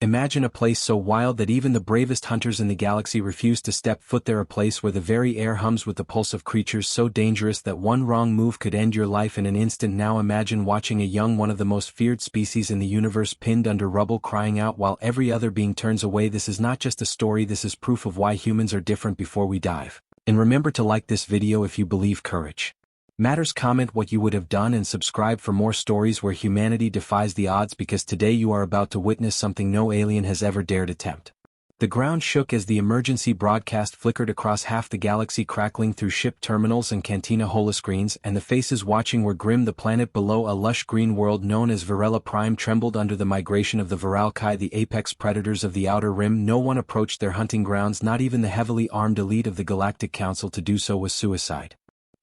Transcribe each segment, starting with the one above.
Imagine a place so wild that even the bravest hunters in the galaxy refuse to step foot there, a place where the very air hums with the pulse of creatures so dangerous that one wrong move could end your life in an instant. Now imagine watching a young one of the most feared species in the universe pinned under rubble, crying out while every other being turns away. This is not just a story, this is proof of why humans are different. Before we dive in, remember to like this video if you believe courage matters, comment what you would have done, and subscribe for more stories where humanity defies the odds, because today you are about to witness something no alien has ever dared attempt. The ground shook as the emergency broadcast flickered across half the galaxy, crackling through ship terminals and cantina holoscreens, and the faces watching were grim. The planet below, a lush green world known as Varela Prime, trembled under the migration of the Viralkai, the apex predators of the Outer Rim. No one approached their hunting grounds, not even the heavily armed elite of the Galactic Council. To do so was suicide.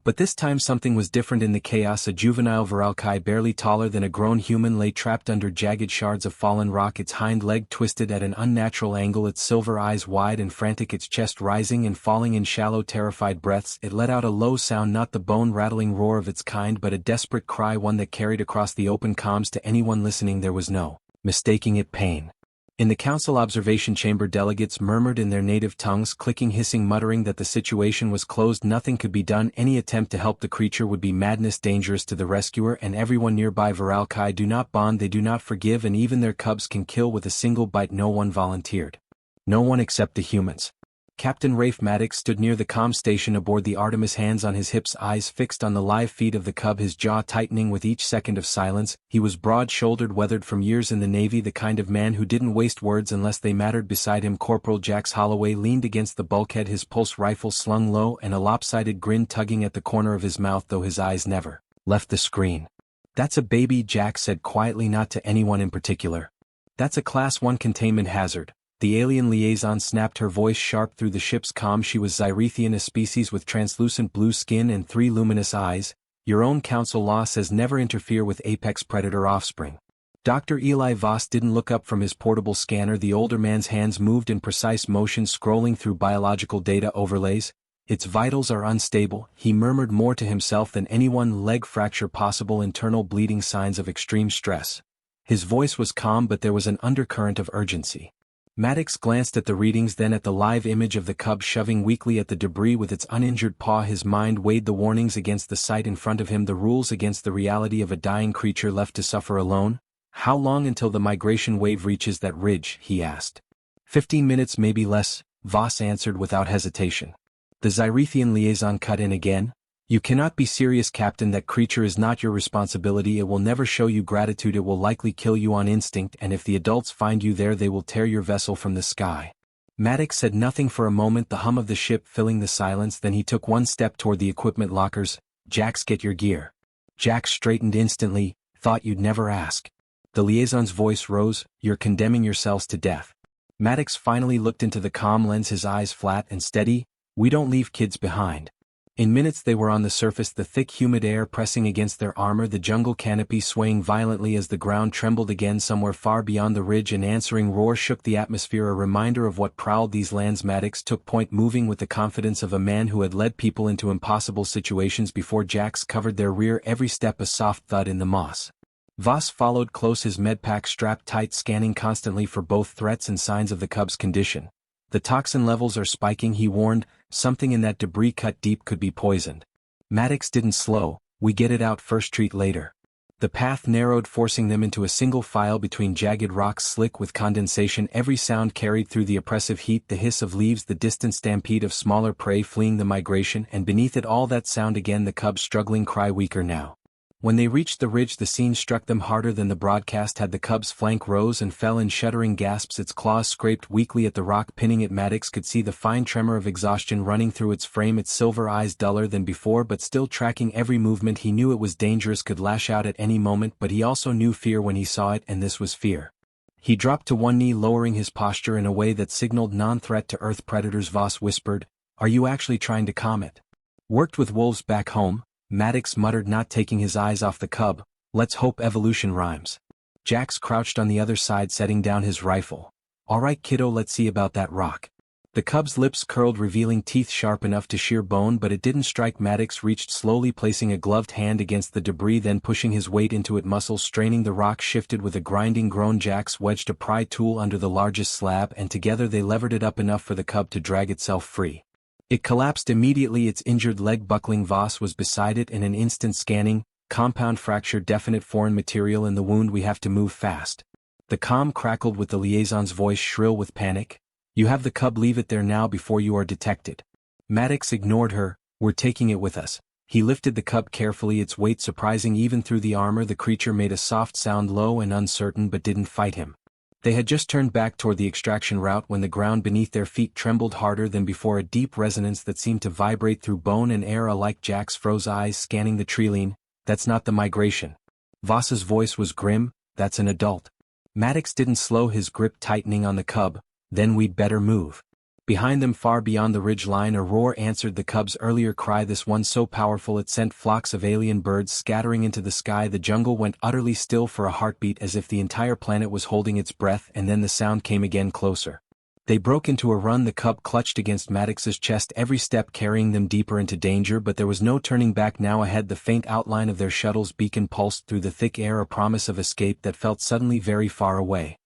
But this time something was different. In the chaos, a juvenile Viralkai barely taller than a grown human lay trapped under jagged shards of fallen rock, its hind leg twisted at an unnatural angle, its silver eyes wide and frantic, its chest rising and falling in shallow, terrified breaths. It let out a low sound, not the bone-rattling roar of its kind, but a desperate cry, one that carried across the open comms to anyone listening. There was no mistaking it. Pain. In the council observation chamber, delegates murmured in their native tongues, clicking, hissing, muttering that the situation was closed. Nothing could be done. Any attempt to help the creature would be madness, dangerous to the rescuer and everyone nearby. Viralkai do not bond, they do not forgive, and even their cubs can kill with a single bite. No one volunteered. No one except the humans. Captain Rafe Maddox stood near the comm station aboard the Artemis, hands on his hips, eyes fixed on the live feed of the cub, his jaw tightening with each second of silence. He was broad-shouldered, weathered from years in the Navy, the kind of man who didn't waste words unless they mattered. Beside him, Corporal Jax Holloway leaned against the bulkhead, his pulse rifle slung low and a lopsided grin tugging at the corner of his mouth, though his eyes never left the screen. "That's a baby," Jax said quietly, not to anyone in particular. "That's a Class 1 containment hazard." The alien liaison snapped, her voice sharp through the ship's comm. She was Zyrethian, a species with translucent blue skin and 3 luminous eyes. "Your own council law says never interfere with apex predator offspring." Dr. Eli Voss didn't look up from his portable scanner. The older man's hands moved in precise motion, scrolling through biological data overlays. "Its vitals are unstable," he murmured, more to himself than anyone. "Leg fracture possible, internal bleeding, signs of extreme stress." His voice was calm, but there was an undercurrent of urgency. Maddox glanced at the readings, then at the live image of the cub shoving weakly at the debris with its uninjured paw. His mind weighed the warnings against the sight in front of him, the rules against the reality of a dying creature left to suffer alone. "How long until the migration wave reaches that ridge?" he asked. 15 minutes, maybe less," Voss answered without hesitation. The Zyrethian liaison cut in again. "You cannot be serious, Captain. That creature is not your responsibility. It will never show you gratitude. It will likely kill you on instinct, and if the adults find you there, they will tear your vessel from the sky." Maddox said nothing for a moment, the hum of the ship filling the silence. Then he took one step toward the equipment lockers. "Jax, get your gear." Jax straightened instantly. "Thought you'd never ask." The liaison's voice rose. "You're condemning yourselves to death." Maddox finally looked into the comm lens, his eyes flat and steady. "We don't leave kids behind." In minutes they were on the surface, the thick humid air pressing against their armor, the jungle canopy swaying violently as the ground trembled again somewhere far beyond the ridge. An answering roar shook the atmosphere, a reminder of what prowled these lands. Maddox took point, moving with the confidence of a man who had led people into impossible situations before. Jax covered their rear, every step a soft thud in the moss. Voss followed close, his medpack strapped tight, scanning constantly for both threats and signs of the cub's condition. "The toxin levels are spiking," he warned. "Something in that debris cut deep could be poisoned." Maddox didn't slow. "We get it out first, treat later." The path narrowed, forcing them into a single file between jagged rocks slick with condensation. Every sound carried through the oppressive heat, the hiss of leaves, the distant stampede of smaller prey fleeing the migration, and beneath it all that sound again, the cub's struggling cry, weaker now. When they reached the ridge, the scene struck them harder than the broadcast had. The cub's flank rose and fell in shuddering gasps, its claws scraped weakly at the rock, pinning it. Maddox could see the fine tremor of exhaustion running through its frame, its silver eyes duller than before but still tracking every movement. He knew it was dangerous, could lash out at any moment, but he also knew fear when he saw it, and this was fear. He dropped to one knee, lowering his posture in a way that signaled non-threat to Earth predators. Voss whispered, "Are you actually trying to calm it?" "Worked with wolves back home," Maddox muttered, not taking his eyes off the cub. "Let's hope evolution rhymes." Jax crouched on the other side, setting down his rifle. "All right, kiddo, let's see about that rock." The cub's lips curled, revealing teeth sharp enough to shear bone, but it didn't strike. Maddox reached slowly, placing a gloved hand against the debris, then pushing his weight into it. Muscles straining, the rock shifted with a grinding groan. Jax wedged a pry tool under the largest slab, and together they levered it up enough for the cub to drag itself free. It collapsed immediately, its injured leg buckling. Voss was beside it in an instant, scanning. Compound fracture, definite foreign material in the wound. We have to move fast. The comm crackled with the liaison's voice shrill with panic. You have the cub, leave it there now before you are detected. Maddox ignored her. We're taking it with us. He lifted the cub carefully, its weight surprising even through the armor. The creature made a soft sound, low and uncertain, but didn't fight him. They had just turned back toward the extraction route when the ground beneath their feet trembled harder than before, a deep resonance that seemed to vibrate through bone and air alike. Jax froze, eyes scanning the treeline. That's not the migration. Voss's voice was grim. That's an adult. Maddox didn't slow, his grip tightening on the cub. Then we'd better move. Behind them, far beyond the ridge line, a roar answered the cub's earlier cry, this one so powerful it sent flocks of alien birds scattering into the sky. The jungle went utterly still for a heartbeat, as if the entire planet was holding its breath, and then the sound came again, closer. They broke into a run, the cub clutched against Maddox's chest, every step carrying them deeper into danger, but there was no turning back now. Ahead, the faint outline of their shuttle's beacon pulsed through the thick air, a promise of escape that felt suddenly very far away.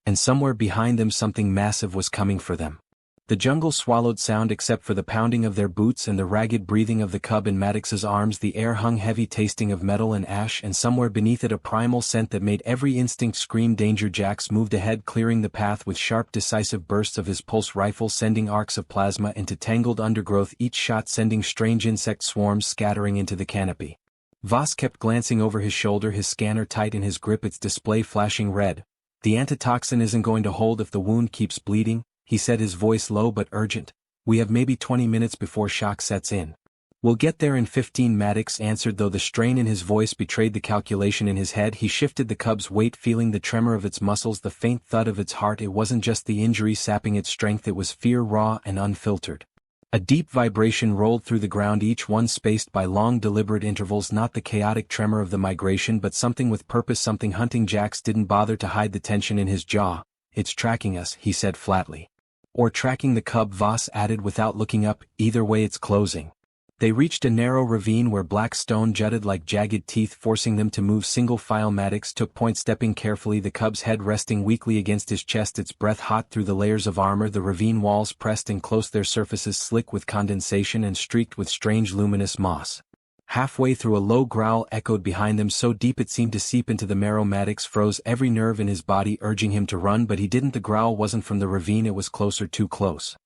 And somewhere behind them something massive was coming for them. The jungle swallowed sound except for the pounding of their boots and the ragged breathing of the cub in Maddox's arms. The air hung heavy, tasting of metal and ash, and somewhere beneath it a primal scent that made every instinct scream danger. Jax moved ahead, clearing the path with sharp, decisive bursts of his pulse rifle, sending arcs of plasma into tangled undergrowth, each shot sending strange insect swarms scattering into the canopy. Voss kept glancing over his shoulder, his scanner tight in his grip, its display flashing red. The antitoxin isn't going to hold if the wound keeps bleeding, he said, his voice low but urgent. We have maybe 20 minutes before shock sets in. We'll get there in 15, Maddox answered, though the strain in his voice betrayed the calculation in his head. He shifted the cub's weight, feeling the tremor of its muscles, the faint thud of its heart. It wasn't just the injury sapping its strength, it was fear, raw and unfiltered. A deep vibration rolled through the ground, each one spaced by long deliberate intervals, not the chaotic tremor of the migration, but something with purpose, something hunting. Jax didn't bother to hide the tension in his jaw. It's tracking us, he said flatly. Or tracking the cub, Voss added without looking up. Either way, it's closing. They reached a narrow ravine where black stone jutted like jagged teeth, forcing them to move single file. Maddox took point, stepping carefully, the cub's head resting weakly against his chest, its breath hot through the layers of armor. The ravine walls pressed in close, their surfaces slick with condensation and streaked with strange luminous moss. Halfway through, a low growl echoed behind them, so deep it seemed to seep into the marrow. Maddox froze, every nerve in his body urging him to run, but he didn't. The growl wasn't from the ravine, it was closer, too close.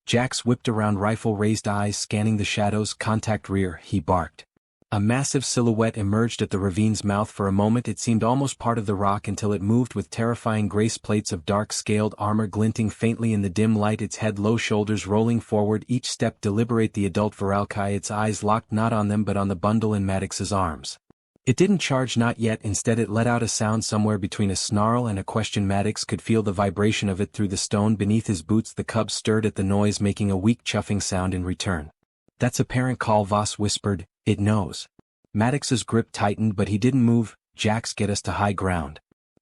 Jax whipped around, rifle raised, eyes scanning the shadows. Contact, rear, he barked. A massive silhouette emerged at the ravine's mouth. For a moment it seemed almost part of the rock, until it moved with terrifying grace, plates of dark scaled armor glinting faintly in the dim light, its head low, shoulders rolling forward, each step deliberate. The adult Viralkai, its eyes locked not on them but on the bundle in Maddox's arms. It didn't charge, not yet. Instead it let out a sound somewhere between a snarl and a question. Maddox could feel the vibration of it through the stone beneath his boots. The cub stirred at the noise, making a weak chuffing sound in return. That's a parent call, Voss whispered. It knows. Maddox's grip tightened, but he didn't move. Jax, get us to high ground.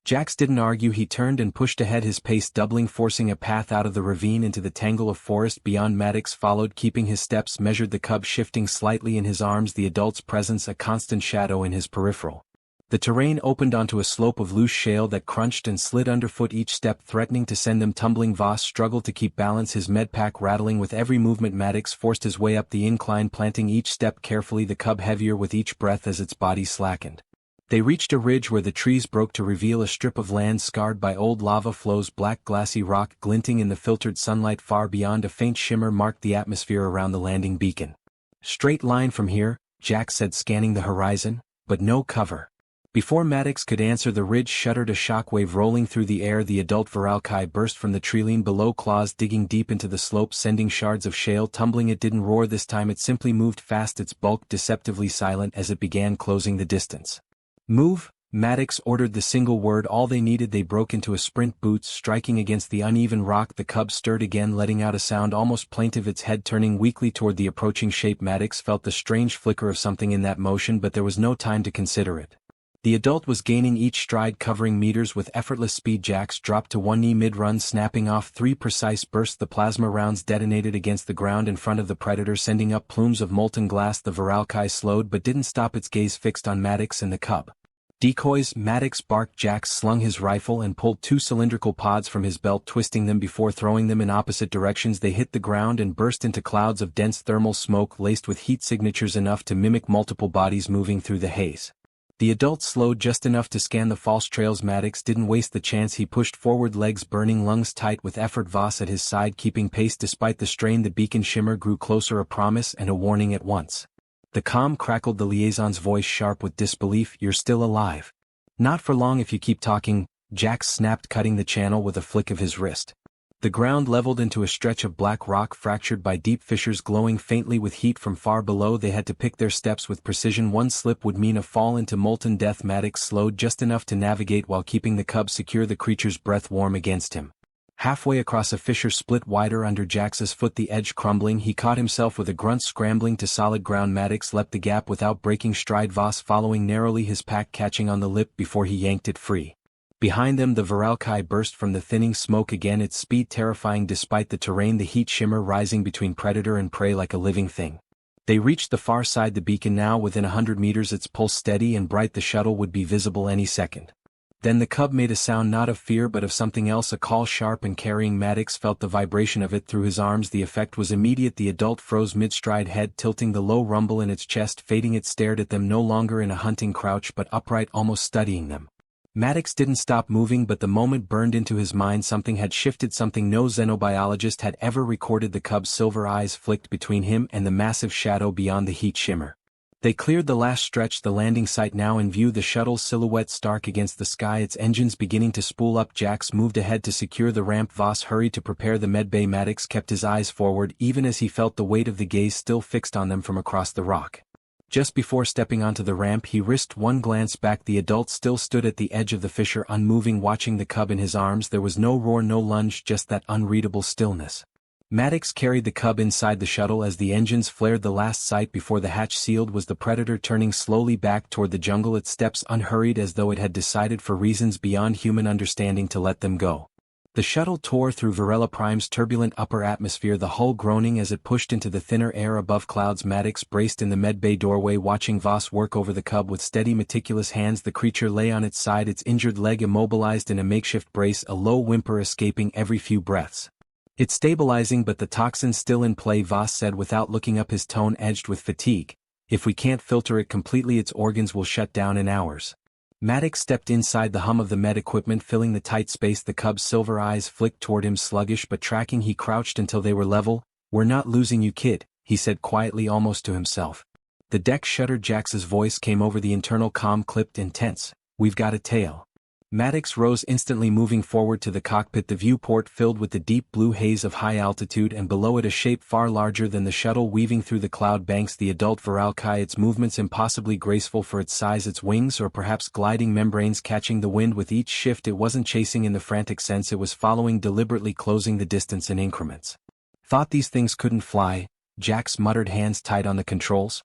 Jax didn't argue, he turned and pushed ahead, his pace doubling, forcing a path out of the ravine into the tangle of forest beyond. Maddox followed, keeping his steps measured, the cub shifting slightly in his arms, the adult's presence a constant shadow in his peripheral. The terrain opened onto a slope of loose shale that crunched and slid underfoot, each step threatening to send them tumbling. Voss struggled to keep balance, his medpack rattling with every movement. Maddox forced his way up the incline, planting each step carefully, the cub heavier with each breath as its body slackened. They reached a ridge where the trees broke to reveal a strip of land scarred by old lava flows, black glassy rock glinting in the filtered sunlight. Far beyond, a faint shimmer marked the atmosphere around the landing beacon. Straight line from here, Jax said, scanning the horizon, but no cover. Before Maddox could answer, the ridge shuddered, a shockwave rolling through the air. The adult Viralkai burst from the treeline below, claws digging deep into the slope, sending shards of shale tumbling. It didn't roar this time, it simply moved fast, its bulk deceptively silent as it began closing the distance. Move, Maddox ordered, the single word all they needed. They broke into a sprint, boots striking against the uneven rock. The cub stirred again, letting out a sound almost plaintive, its head turning weakly toward the approaching shape. Maddox felt the strange flicker of something in that motion, but there was no time to consider it. The adult was gaining each stride, covering meters with effortless speed. Jax dropped to one knee mid-run, snapping off 3 precise bursts. The plasma rounds detonated against the ground in front of the predator, sending up plumes of molten glass. The Viralkai slowed but didn't stop, its gaze fixed on Maddox and the cub. Decoys, Maddox barked. Jax slung his rifle and pulled 2 cylindrical pods from his belt, twisting them before throwing them in opposite directions. They hit the ground and burst into clouds of dense thermal smoke laced with heat signatures enough to mimic multiple bodies moving through the haze. The adult slowed just enough to scan the false trails. Maddox didn't waste the chance. He pushed forward, legs burning, lungs tight with effort, Voss at his side keeping pace despite the strain. The beacon shimmer grew closer, a promise and a warning at once. The comm crackled, the liaison's voice sharp with disbelief. "You're still alive." "Not for long if you keep talking," Jax snapped, cutting the channel with a flick of his wrist. The ground leveled into a stretch of black rock fractured by deep fissures glowing faintly with heat from far below. They had to pick their steps with precision. One slip would mean a fall into molten death. Maddox slowed just enough to navigate while keeping the cub secure, the creature's breath warm against him. Halfway across, a fissure split wider under Jax's foot, the edge crumbling. He caught himself with a grunt, scrambling to solid ground. Maddox leapt the gap without breaking stride, Voss following narrowly, his pack catching on the lip before he yanked it free. Behind them, the Viralkai burst from the thinning smoke again, its speed terrifying despite the terrain, the heat shimmer rising between predator and prey like a living thing. They reached the far side, the beacon now within 100 meters, its pulse steady and bright. The shuttle would be visible any second. Then the cub made a sound, not of fear but of something else, a call sharp and carrying. Maddox felt the vibration of it through his arms. The effect was immediate. The adult froze mid-stride, head tilting, the low rumble in its chest fading. It stared at them, no longer in a hunting crouch but upright, almost studying them. Maddox didn't stop moving, but the moment burned into his mind. Something had shifted, something no xenobiologist had ever recorded. The cub's silver eyes flicked between him and the massive shadow beyond the heat shimmer. They cleared the last stretch, the landing site now in view, the shuttle's silhouette stark against the sky, its engines beginning to spool up. Jax moved ahead to secure the ramp. Voss hurried to prepare the medbay. Maddox kept his eyes forward even as he felt the weight of the gaze still fixed on them from across the rock. Just before stepping onto the ramp, he risked one glance back. The adult still stood at the edge of the fissure, unmoving, watching the cub in his arms. There was no roar, no lunge, just that unreadable stillness. Maddox carried the cub inside the shuttle as the engines flared. The last sight before the hatch sealed was the predator turning slowly back toward the jungle, its steps unhurried as though it had decided for reasons beyond human understanding to let them go. The shuttle tore through Varela Prime's turbulent upper atmosphere, the hull groaning as it pushed into the thinner air above clouds. Maddox braced in the medbay doorway, watching Voss work over the cub with steady, meticulous hands. The creature lay on its side, its injured leg immobilized in a makeshift brace, a low whimper escaping every few breaths. "It's stabilizing, but the toxin's still in play," Voss said without looking up, his tone edged with fatigue. "If we can't filter it completely, its organs will shut down in hours." Maddox stepped inside, the hum of the med equipment filling the tight space. The cub's silver eyes flicked toward him, sluggish but tracking. He crouched until they were level. "We're not losing you, kid," he said quietly, almost to himself. The deck shuddered. Jax's voice came over the internal comm, clipped and tense. "We've got a tail." Maddox rose instantly, moving forward to the cockpit, the viewport filled with the deep blue haze of high altitude, and below it a shape far larger than the shuttle weaving through the cloud banks. The adult Viralkai, its movements impossibly graceful for its size, its wings or perhaps gliding membranes catching the wind with each shift. It wasn't chasing in the frantic sense, it was following, deliberately closing the distance in increments. "Thought these things couldn't fly," Jax muttered, hands tight on the controls.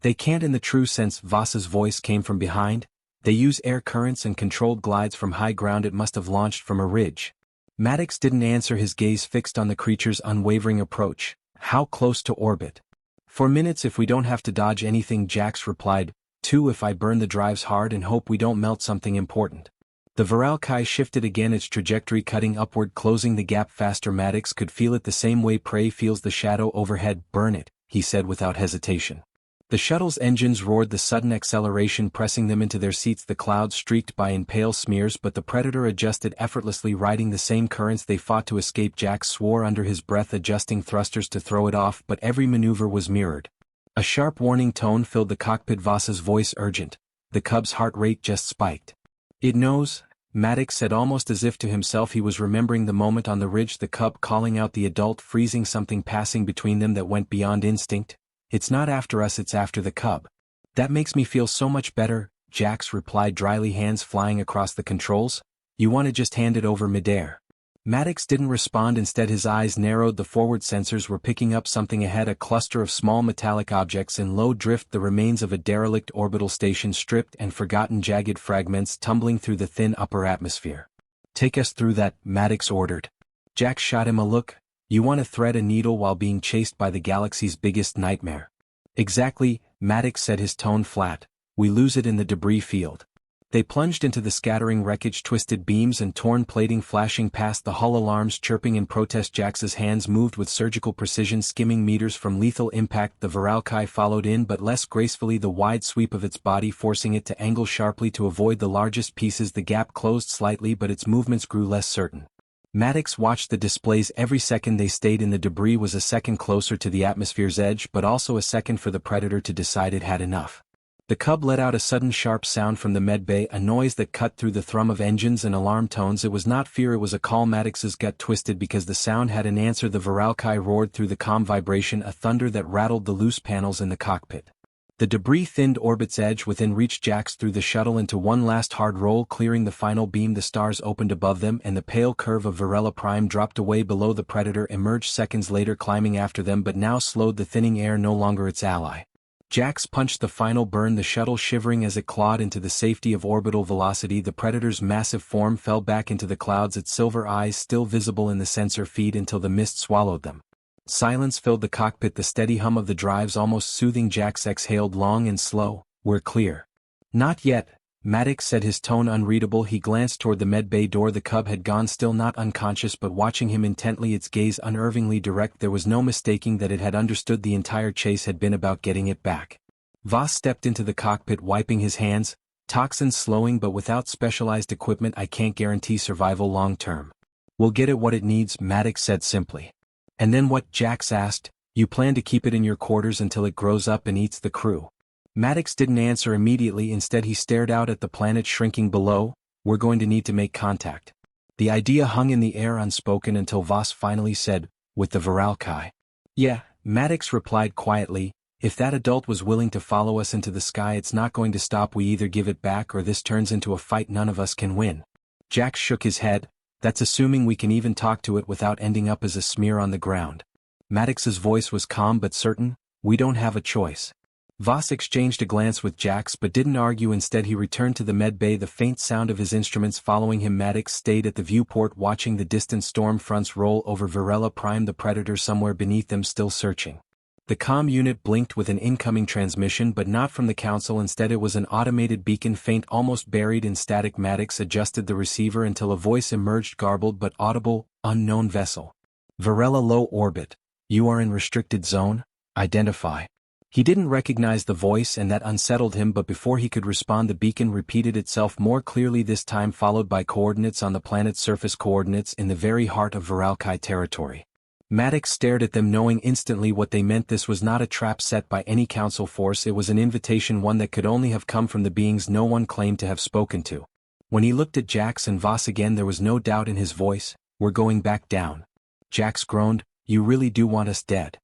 "They can't in the true sense," Voss's voice came from behind. "They use air currents and controlled glides from high ground. It must have launched from a ridge." Maddox didn't answer, his gaze fixed on the creature's unwavering approach. "How close to orbit?" "For minutes if we don't have to dodge anything," Jax replied. "2 if I burn the drives hard and hope we don't melt something important." The Viralkai shifted again, its trajectory cutting upward, closing the gap faster. Maddox could feel it the same way prey feels the shadow overhead. "Burn it," he said without hesitation. The shuttle's engines roared, the sudden acceleration pressing them into their seats. The clouds streaked by in pale smears, but the predator adjusted effortlessly, riding the same currents they fought to escape. Jax swore under his breath, adjusting thrusters to throw it off, but every maneuver was mirrored. A sharp warning tone filled the cockpit, Voss's voice urgent. The cub's heart rate just spiked. "It knows," Maddox said almost as if to himself. He was remembering the moment on the ridge, the cub calling out, the adult freezing, something passing between them that went beyond instinct. "It's not after us, it's after the cub." "That makes me feel so much better," Jax replied dryly, hands flying across the controls. "You want to just hand it over midair?" Maddox didn't respond. Instead his eyes narrowed. The forward sensors were picking up something ahead, a cluster of small metallic objects in low drift, the remains of a derelict orbital station, stripped and forgotten, jagged fragments tumbling through the thin upper atmosphere. "Take us through that," Maddox ordered. Jack shot him a look. "You want to thread a needle while being chased by the galaxy's biggest nightmare?" "Exactly," Maddox said, his tone flat. "We lose it in the debris field." They plunged into the scattering wreckage, twisted beams and torn plating flashing past, the hull alarms chirping in protest. Jax's hands moved with surgical precision, skimming meters from lethal impact. The Viralkai followed in, but less gracefully, the wide sweep of its body forcing it to angle sharply to avoid the largest pieces. The gap closed slightly, but its movements grew less certain. Maddox watched the displays. Every second they stayed in the debris was a second closer to the atmosphere's edge, but also a second for the Predator to decide it had enough. The Cub let out a sudden sharp sound from the medbay, a noise that cut through the thrum of engines and alarm tones. It was not fear, it was a call. Maddox's gut twisted because the sound had an answer. The Viralkai roared through the calm vibration, a thunder that rattled the loose panels in the cockpit. The debris thinned orbit's edge within reach. Jax threw the shuttle into one last hard roll, clearing the final beam. The stars opened above them, and the pale curve of Varela Prime dropped away below. The Predator emerged seconds later, climbing after them, but now slowed, the thinning air no longer its ally. Jax punched the final burn, the shuttle shivering as it clawed into the safety of orbital velocity. The Predator's massive form fell back into the clouds, its silver eyes still visible in the sensor feed, until the mist swallowed them. Silence filled the cockpit, the steady hum of the drives almost soothing. Jax exhaled long and slow. "We're clear." "Not yet," Maddox said, his tone unreadable. He glanced toward the medbay door. The Cub had gone, still not unconscious but watching him intently, its gaze unervingly direct. There was no mistaking that it had understood. The entire chase had been about getting it back. Voss stepped into the cockpit, wiping his hands. "Toxins slowing, but without specialized equipment I can't guarantee survival long term." "We'll get it what it needs," Maddox said simply. "And then what?" Jax asked. "You plan to keep it in your quarters until it grows up and eats the crew?" Maddox didn't answer immediately. Instead he stared out at the planet shrinking below. "We're going to need to make contact." The idea hung in the air unspoken until Voss finally said, "With the Viralkai?" "Yeah," Maddox replied quietly. "If that adult was willing to follow us into the sky, it's not going to stop. We either give it back or this turns into a fight none of us can win." Jack shook his head. "That's assuming we can even talk to it without ending up as a smear on the ground." Maddox's voice was calm but certain. "We don't have a choice." Voss exchanged a glance with Jax but didn't argue. Instead he returned to the medbay, the faint sound of his instruments following him. Maddox stayed at the viewport, watching the distant storm fronts roll over Varela Prime, the Predator somewhere beneath them still searching. The comm unit blinked with an incoming transmission, but not from the Council. Instead it was an automated beacon, faint, almost buried in static. Maddox adjusted the receiver until a voice emerged, garbled but audible. "Unknown vessel. Varela low orbit. You are in restricted zone. Identify." He didn't recognize the voice, and that unsettled him, but before he could respond the beacon repeated itself more clearly, this time followed by coordinates on the planet's surface, coordinates in the very heart of Viralkai territory. Maddox stared at them, knowing instantly what they meant. This was not a trap set by any Council force, it was an invitation, one that could only have come from the beings no one claimed to have spoken to. When he looked at Jax and Voss again, there was no doubt in his voice. "We're going back down." Jax groaned. "You really do want us dead?"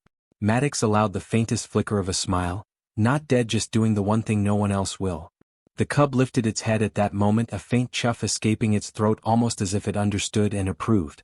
Maddox allowed the faintest flicker of a smile. "Not dead, just doing the one thing no one else will." The Cub lifted its head at that moment, a faint chuff escaping its throat, almost as if it understood and approved.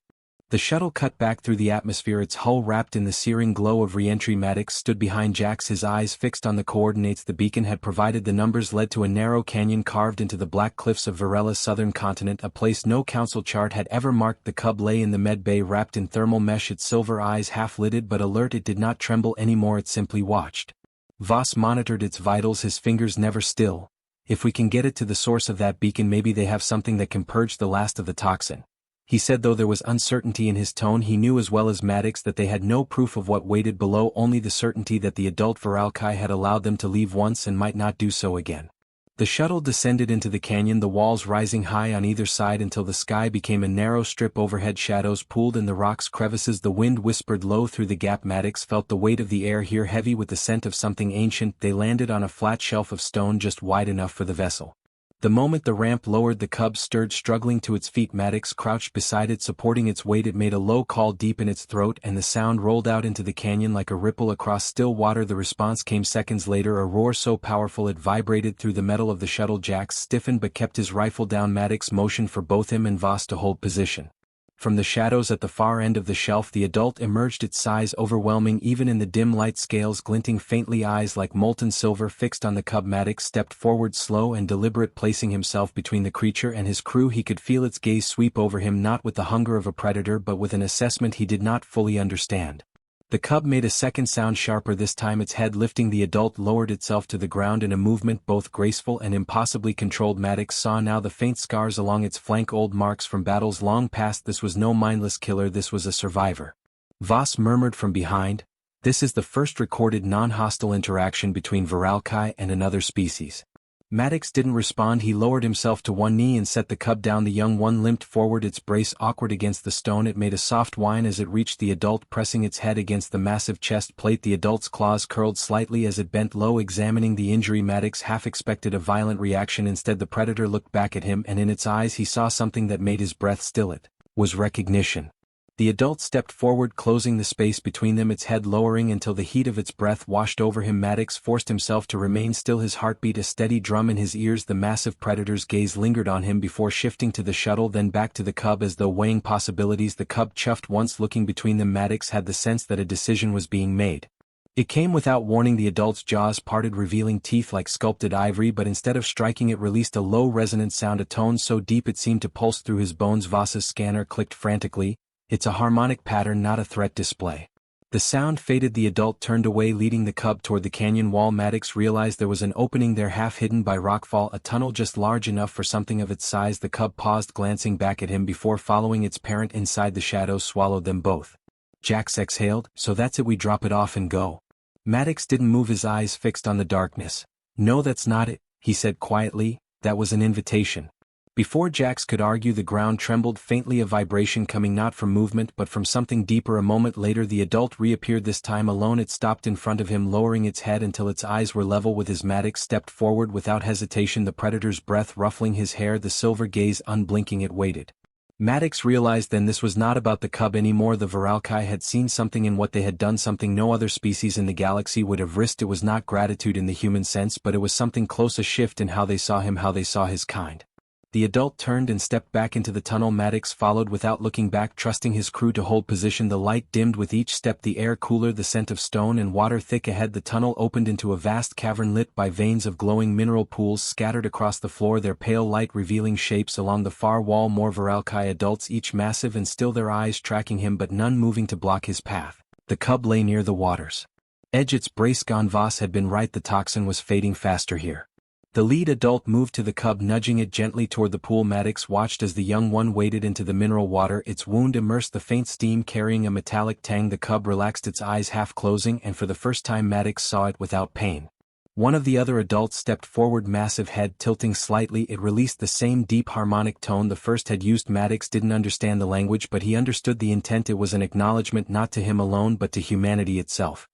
The shuttle cut back through the atmosphere, its hull wrapped in the searing glow of re-entry. Maddox stood behind Jax, his eyes fixed on the coordinates the beacon had provided. The numbers led to a narrow canyon carved into the black cliffs of Varela's southern continent, a place no Council chart had ever marked. The Cub lay in the medbay, wrapped in thermal mesh, its silver eyes half-lidded but alert. It did not tremble anymore, it simply watched. Voss monitored its vitals, his fingers never still. "If we can get it to the source of that beacon, maybe they have something that can purge the last of the toxin," he said, though there was uncertainty in his tone. He knew as well as Maddox that they had no proof of what waited below, only the certainty that the adult Viralkai had allowed them to leave once and might not do so again. The shuttle descended into the canyon, the walls rising high on either side until the sky became a narrow strip overhead. Shadows pooled in the rocks' crevices, the wind whispered low through the gap. Maddox felt the weight of the air here, heavy with the scent of something ancient. They landed on a flat shelf of stone just wide enough for the vessel. The moment the ramp lowered, the Cub stirred, struggling to its feet. Maddox crouched beside it, supporting its weight. It made a low call deep in its throat, and the sound rolled out into the canyon like a ripple across still water. The response came seconds later, a roar so powerful it vibrated through the metal of the shuttle. Jax stiffened but kept his rifle down. Maddox motioned for both him and Voss to hold position. From the shadows at the far end of the shelf the adult emerged, its size overwhelming even in the dim light, scales glinting faintly, eyes like molten silver fixed on the cub. Maddox stepped forward, slow and deliberate, placing himself between the creature and his crew. He could feel its gaze sweep over him, not with the hunger of a predator but with an assessment he did not fully understand. The cub made a second sound, sharper this time, its head lifting. The adult lowered itself to the ground in a movement both graceful and impossibly controlled. Maddox saw now the faint scars along its flank, old marks from battles long past. This was no mindless killer, this was a survivor. Voss murmured from behind, "This is the first recorded non-hostile interaction between Viralkai and another species." Maddox didn't respond. He lowered himself to one knee and set the cub down. The young one limped forward, its brace awkward against the stone. It made a soft whine as it reached the adult, pressing its head against the massive chest plate. The adult's claws curled slightly as it bent low, examining the injury. Maddox half expected a violent reaction. Instead the predator looked back at him, and in its eyes he saw something that made his breath still. It was recognition. The adult stepped forward, closing the space between them, its head lowering until the heat of its breath washed over him. Maddox forced himself to remain still, his heartbeat a steady drum in his ears. The massive predator's gaze lingered on him before shifting to the shuttle, then back to the cub as though weighing possibilities. The cub chuffed once, looking between them. Maddox had the sense that a decision was being made. It came without warning. The adult's jaws parted, revealing teeth like sculpted ivory, but instead of striking it released a low resonant sound, a tone so deep it seemed to pulse through his bones. Voss's scanner clicked frantically. "It's a harmonic pattern, not a threat display." The sound faded. The adult turned away, leading the cub toward the canyon wall. Maddox realized there was an opening there, half hidden by rockfall, a tunnel just large enough for something of its size. The cub paused, glancing back at him before following its parent inside. The shadows swallowed them both. Jax exhaled. "So that's it, we drop it off and go?" Maddox didn't move, his eyes fixed on the darkness. "No, that's not it," he said quietly. "That was an invitation." Before Jax could argue, the ground trembled faintly, a vibration coming not from movement but from something deeper. A moment later the adult reappeared, this time alone. It stopped in front of him, lowering its head until its eyes were level with his. Maddox stepped forward without hesitation, the predator's breath ruffling his hair, the silver gaze unblinking. It waited. Maddox realized then this was not about the cub anymore. The Viralkai had seen something in what they had done, something no other species in the galaxy would have risked. It was not gratitude in the human sense, but it was something close, a shift in how they saw him, how they saw his kind. The adult turned and stepped back into the tunnel. Maddox followed without looking back, trusting his crew to hold position. The light dimmed with each step, the air cooler, the scent of stone and water thick ahead. The tunnel opened into a vast cavern lit by veins of glowing mineral pools scattered across the floor, their pale light revealing shapes along the far wall. More Viralkai adults, each massive and still, their eyes tracking him but none moving to block his path. The cub lay near the water's edge, its brace gone. Voss had been right, the toxin was fading faster here. The lead adult moved to the cub, nudging it gently toward the pool. Maddox watched as the young one waded into the mineral water, its wound immersed, the faint steam carrying a metallic tang. The cub relaxed, its eyes half closing, and for the first time Maddox saw it without pain. One of the other adults stepped forward, massive head tilting slightly. It released the same deep harmonic tone the first had used. Maddox didn't understand the language, but he understood the intent. It was an acknowledgement not to him alone but to humanity itself.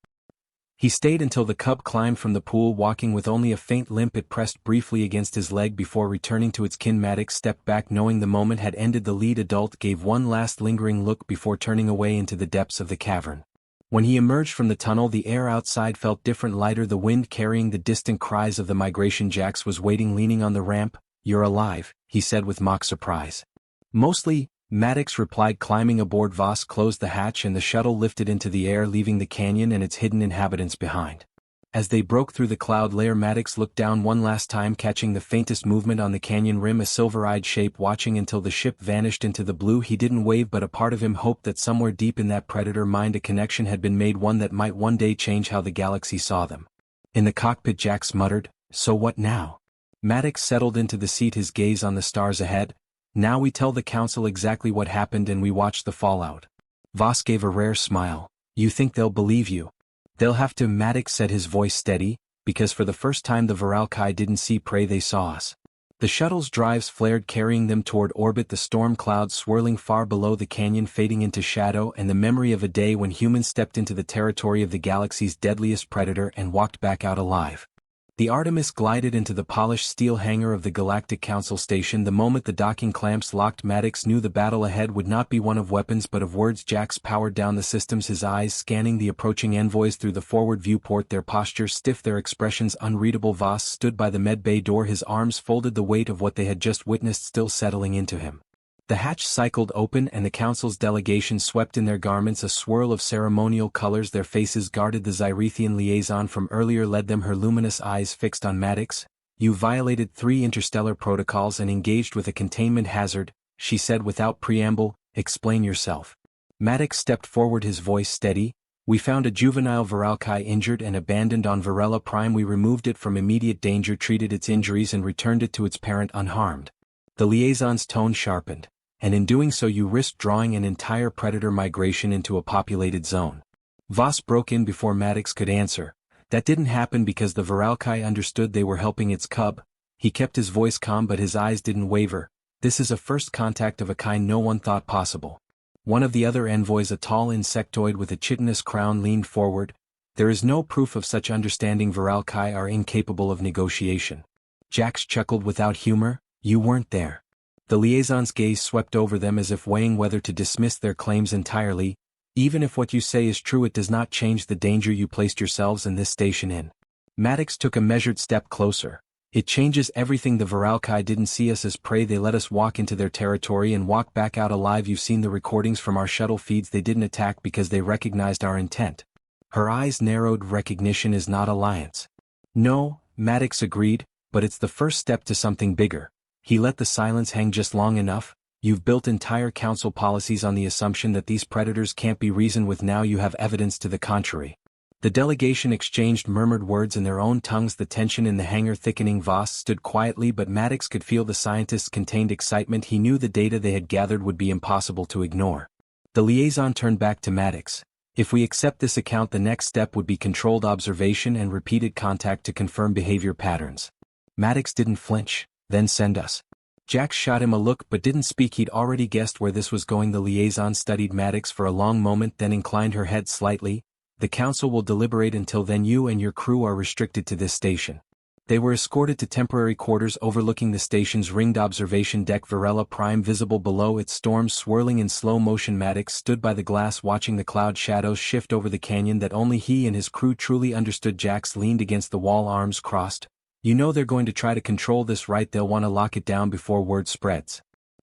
He stayed until the cub climbed from the pool, walking with only a faint limp. It pressed briefly against his leg before returning to its kin. Maddox stepped back, knowing the moment had ended. The lead adult gave one last lingering look before turning away into the depths of the cavern. When he emerged from the tunnel, the air outside felt different, lighter, the wind carrying the distant cries of the migration. Jax was waiting, leaning on the ramp. "You're alive," he said with mock surprise. "Mostly," Maddox replied, climbing aboard. Voss closed the hatch and the shuttle lifted into the air, leaving the canyon and its hidden inhabitants behind. As they broke through the cloud layer, Maddox looked down one last time, catching the faintest movement on the canyon rim, a silver-eyed shape watching until the ship vanished into the blue. He didn't wave, but a part of him hoped that somewhere deep in that predator mind a connection had been made, one that might one day change how the galaxy saw them. In the cockpit, Jax muttered, "So what now?" Maddox settled into the seat, his gaze on the stars ahead. "Now we tell the council exactly what happened and we watch the fallout." Voss gave a rare smile. "You think they'll believe you?" "They'll have to," Maddox said, his voice steady, "because for the first time the Viralkai didn't see prey, they saw us." The shuttle's drives flared, carrying them toward orbit, the storm clouds swirling far below, the canyon fading into shadow, and the memory of a day when humans stepped into the territory of the galaxy's deadliest predator and walked back out alive. The Artemis glided into the polished steel hangar of the Galactic Council station. The moment the docking clamps locked, Maddox knew the battle ahead would not be one of weapons but of words. Jax powered down the systems, his eyes scanning the approaching envoys through the forward viewport, their postures stiff, their expressions unreadable. Voss stood by the medbay door, his arms folded, the weight of what they had just witnessed still settling into him. The hatch cycled open and the council's delegation swept in their garments a swirl of ceremonial colors. Their faces guarded the Zyrethian liaison from earlier, led them, her luminous eyes fixed on Maddox. "You violated 3 interstellar protocols and engaged with a containment hazard," she said without preamble. "Explain yourself." Maddox stepped forward, his voice steady. "We found a juvenile Viralkai injured and abandoned on Varela Prime. We removed it from immediate danger, treated its injuries and returned it to its parent unharmed." The liaison's tone sharpened. "And in doing so you risked drawing an entire predator migration into a populated zone." Voss broke in before Maddox could answer. "That didn't happen because the Viralkai understood they were helping its cub." He kept his voice calm but his eyes didn't waver. "This is a first contact of a kind no one thought possible." One of the other envoys, a tall insectoid with a chitinous crown, leaned forward. "There is no proof of such understanding. Viralkai are incapable of negotiation." Jax chuckled without humor. "You weren't there." The liaison's gaze swept over them as if weighing whether to dismiss their claims entirely. "Even if what you say is true, it does not change the danger you placed yourselves and this station in." Maddox took a measured step closer. "It changes everything. The Viralkai didn't see us as prey. They let us walk into their territory and walk back out alive. You've seen the recordings from our shuttle feeds. They didn't attack because they recognized our intent." Her eyes narrowed. "Recognition is not alliance." "No," Maddox agreed, "but it's the first step to something bigger." He let the silence hang just long enough. "You've built entire council policies on the assumption that these predators can't be reasoned with. Now you have evidence to the contrary." The delegation exchanged murmured words in their own tongues, the tension in the hangar thickening. Voss stood quietly, but Maddox could feel the scientists' contained excitement. He knew the data they had gathered would be impossible to ignore. The liaison turned back to Maddox. "If we accept this account, the next step would be controlled observation and repeated contact to confirm behavior patterns." Maddox didn't flinch. "Then send us." Jax shot him a look but didn't speak. He'd already guessed where this was going. The liaison studied Maddox for a long moment, then inclined her head slightly. "The council will deliberate. Until then you and your crew are restricted to this station." They were escorted to temporary quarters overlooking the station's ringed observation deck. Varela Prime visible below, its storms swirling in slow motion. Maddox stood by the glass watching the cloud shadows shift over the canyon that only he and his crew truly understood. Jax leaned against the wall, arms crossed. "You know they're going to try to control this, right? They'll want to lock it down before word spreads."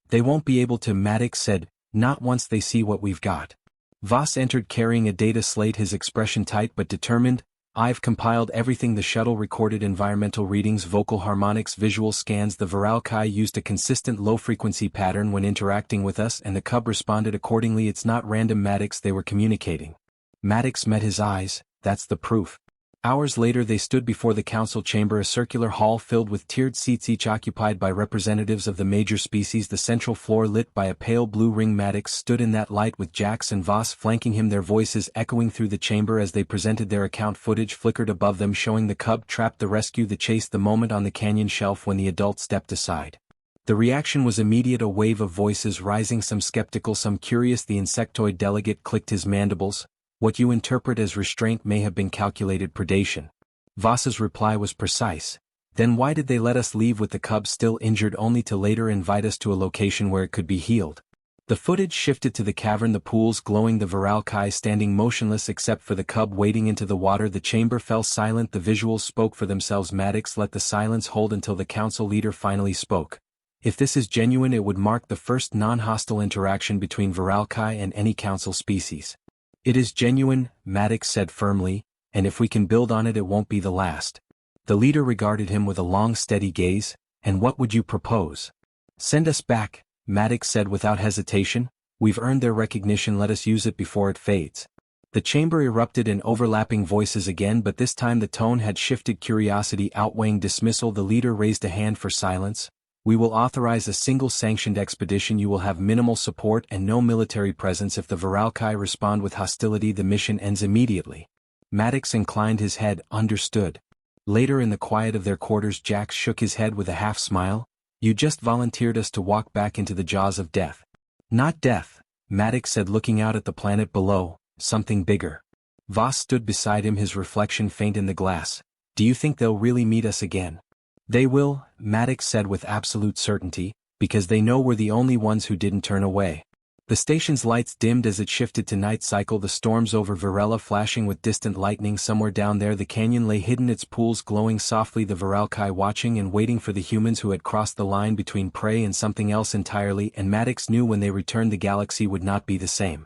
"They won't be able to," Maddox said, "not once they see what we've got." Voss entered carrying a data slate, his expression tight but determined. "I've compiled everything the shuttle recorded: environmental readings, vocal harmonics, visual scans. The Viralkai used a consistent low-frequency pattern when interacting with us and the cub responded accordingly. It's not random, Maddox, they were communicating." Maddox met his eyes. "That's the proof." Hours later they stood before the council chamber, a circular hall filled with tiered seats each occupied by representatives of the major species, the central floor lit by a pale blue ring. Maddox stood in that light with Jax and Voss flanking him, their voices echoing through the chamber as they presented their account. Footage flickered above them showing the cub trapped, the rescue, the chase, the moment on the canyon shelf when the adult stepped aside. The reaction was immediate, a wave of voices rising, some skeptical, some curious. The insectoid delegate clicked his mandibles. "What you interpret as restraint may have been calculated predation." Voss's reply was precise. "Then why did they let us leave with the cub still injured, only to later invite us to a location where it could be healed?" The footage shifted to the cavern, the pools glowing, the Viralkai standing motionless except for the cub wading into the water. The chamber fell silent. The visuals spoke for themselves. Maddox let the silence hold until the council leader finally spoke. "If this is genuine, it would mark the first non-hostile interaction between Viralkai and any council species." "It is genuine," Maddox said firmly, "and if we can build on it, it won't be the last." The leader regarded him with a long, steady gaze. "And what would you propose?" "Send us back," Maddox said without hesitation. "We've earned their recognition. Let us use it before it fades." The chamber erupted in overlapping voices again, but this time the tone had shifted, curiosity outweighing dismissal. The leader raised a hand for silence. "We will authorize a single sanctioned expedition. You will have minimal support and no military presence. If the Viralkai respond with hostility, the mission ends immediately." Maddox inclined his head. "Understood." Later in the quiet of their quarters, Jax shook his head with a half smile. "You just volunteered us to walk back into the jaws of death." "Not death," Maddox said, looking out at the planet below. "Something bigger." Voss stood beside him, his reflection faint in the glass. "Do you think they'll really meet us again?" "They will," Maddox said with absolute certainty, "because they know we're the only ones who didn't turn away." The station's lights dimmed as it shifted to night cycle, the storms over Varela flashing with distant lightning. Somewhere down there the canyon lay hidden, its pools glowing softly, the Varelkai watching and waiting for the humans who had crossed the line between prey and something else entirely, and Maddox knew when they returned the galaxy would not be the same.